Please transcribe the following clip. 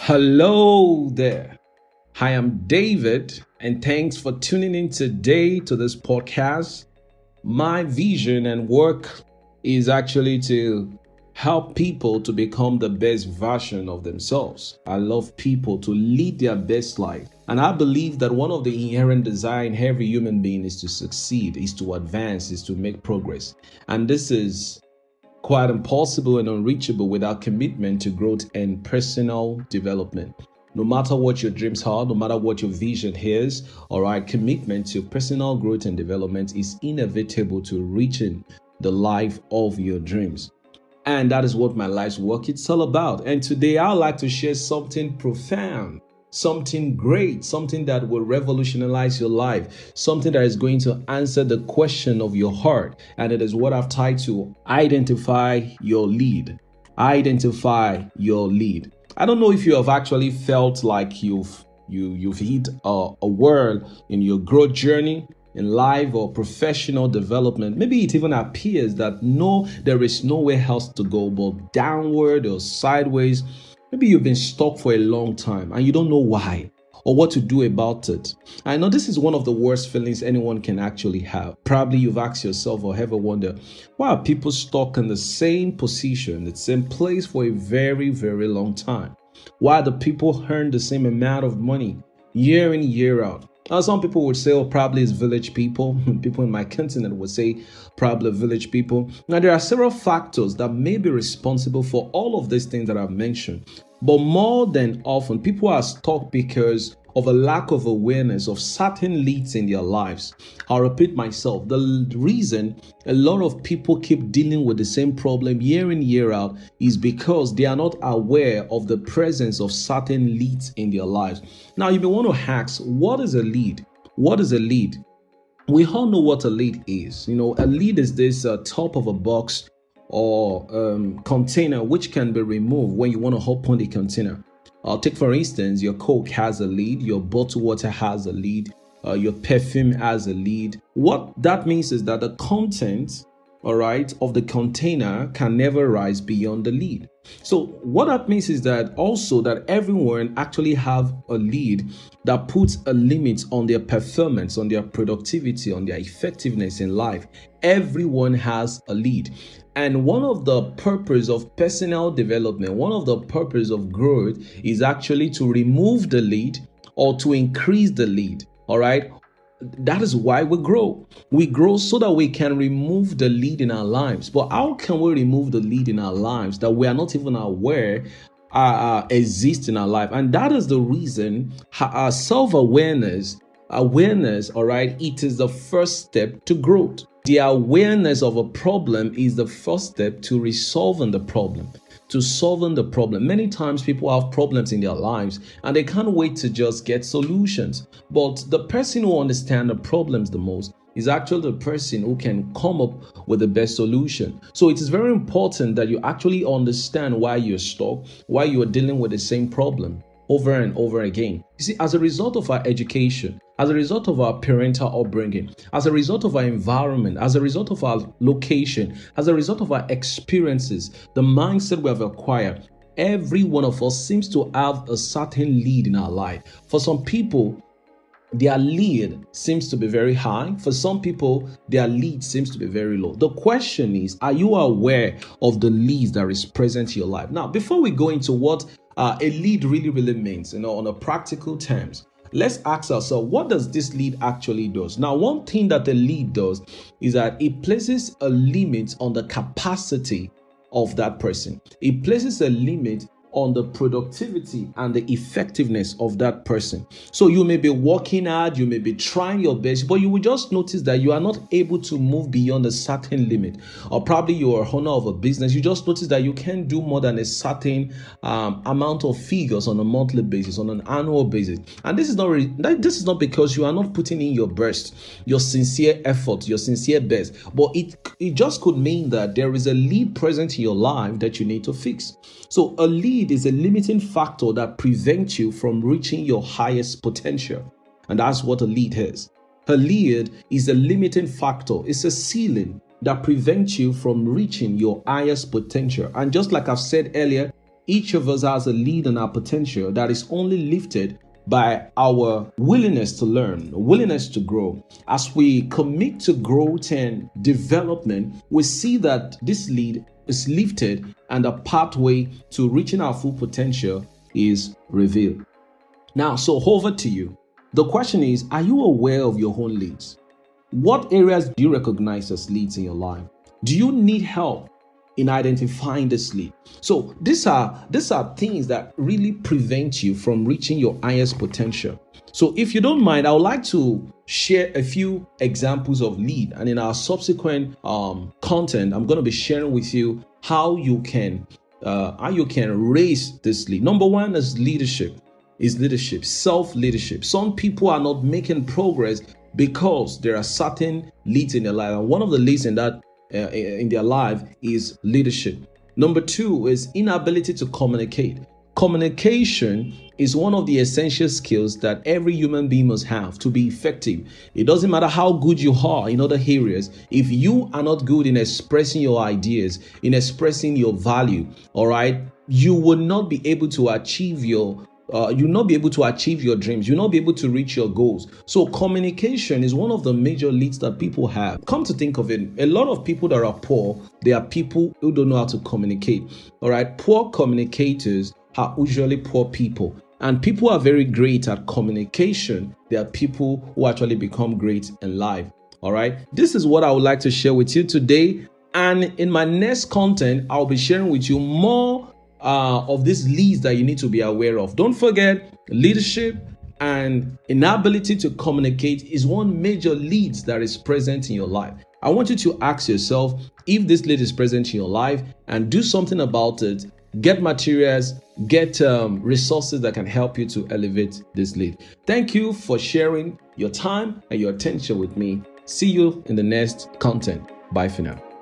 Hello there. I am David, and thanks for tuning in today to this podcast. My vision and work is actually to help people to become the best version of themselves. I love people to lead their best life. And I believe that one of the inherent desire in every human being is to succeed, is to advance, is to make progress. And this is quite impossible and unreachable without commitment to growth and personal development. No matter what your dreams are, no matter what your vision is, all right, commitment to personal growth and development is inevitable to reaching the life of your dreams. And that is what my life's work it's all about. And today I'd like to share something profound, something great, something that will revolutionize your life, something that is going to answer the question of your heart. And it is what I've titled Identify Your Lead. Identify your lead. I don't know if you have actually felt like you've hit a wall in your growth journey in life or professional development. Maybe it even appears that there is nowhere else to go but downward or sideways. Maybe you've been stuck for a long time and you don't know why or what to do about it. I know this is one of the worst feelings anyone can actually have. Probably you've asked yourself or ever wondered, why are people stuck in the same position, the same place for a very, very long time? Why do people earn the same amount of money year in, year out? Now, some people would say, oh, probably it's village people. People in my continent would say, probably village people. Now, there are several factors that may be responsible for all of these things that I've mentioned. But more than often, people are stuck because of a lack of awareness of certain leads in their lives. I'll repeat myself. The reason a lot of people keep dealing with the same problem year in, year out is because they are not aware of the presence of certain leads in their lives. Now, you may want to ask, what is a lead? What is a lead? We all know what a lead is. A lead is this top of a box or container which can be removed when you want to open the container. Take for instance, your Coke has a lid, your bottled water has a lid, your perfume has a lid. What that means is that the content, all right, of the container can never rise beyond the lid. So what that means is that also that everyone actually have a lid that puts a limit on their performance, on their productivity, on their effectiveness in life. Everyone has a lead. And one of the purpose of personal development, one of the purpose of growth is actually to remove the lead or to increase the lead. All right. That is why we grow. We grow so that we can remove the lead in our lives. But how can we remove the lead in our lives that we are not even aware exist in our life? And that is the reason our self-awareness, all right, it is the first step to growth. The awareness of a problem is the first step to resolving the problem. To solving the problem. Many times people have problems in their lives and they can't wait to just get solutions. But the person who understands the problems the most is actually the person who can come up with the best solution. So it is very important that you actually understand why you're stuck, why you are dealing with the same problem over and over again. You see, as a result of our education, as a result of our parental upbringing, as a result of our environment, as a result of our location, as a result of our experiences, the mindset we have acquired, every one of us seems to have a certain lead in our life. For some people, their lead seems to be very high. For some people, their lead seems to be very low. The question is, are you aware of the leads that is present in your life? Now, before we go into what a lead really means, on a practical terms, let's ask ourselves, what does this lead actually do? Now, one thing that the lead does is that it places a limit on the capacity of that person. It places a limit on the productivity and the effectiveness of that person. So you may be working hard, you may be trying your best, but you will just notice that you are not able to move beyond a certain limit. Or probably you are owner of a business, you just notice that you can't do more than a certain amount of figures on a monthly basis, on an annual basis. And this is not because you are not putting in your best, your sincere effort, your sincere best, but it just could mean that there is a lead present in your life that you need to fix. So a lead is a limiting factor that prevents you from reaching your highest potential. And that's what a lead is. A lead is a limiting factor. It's a ceiling that prevents you from reaching your highest potential. And just like I've said earlier, each of us has a lead and our potential that is only lifted by our willingness to learn, willingness to grow. As we commit to growth and development, we see that this lead is lifted and the pathway to reaching our full potential is revealed. Now, so over to you. The question is, are you aware of your own leads? What areas do you recognize as leads in your life? Do you need help in identifying this lead? So these are things that really prevent you from reaching your highest potential. So if you don't mind, I would like to share a few examples of lead, and in our subsequent content, I'm going to be sharing with you how you can raise this lead. Number one is leadership. Self-leadership. Some people are not making progress because there are certain leads in their life, and one of the leads in that in their life is leadership. Number two is inability to communicate. Communication is one of the essential skills that every human being must have to be effective. It doesn't matter how good you are in other areas. If you are not good in expressing your ideas, in expressing your value, all right, you will not be able to achieve your you'll not be able to achieve your dreams. You'll not be able to reach your goals. So communication is one of the major leads that people have. Come to think of it, a lot of people that are poor, they are people who don't know how to communicate. All right, poor communicators are usually poor people. And people are very great at communication. They are people who actually become great in life. All right, this is what I would like to share with you today. And in my next content, I'll be sharing with you more of these leads that you need to be aware of. Don't forget, leadership and inability to communicate is one major lead that is present in your life. I want you to ask yourself if this lead is present in your life and do something about it. Get materials, get resources that can help you to elevate this lead. Thank you for sharing your time and your attention with me. See you in the next content. Bye for now.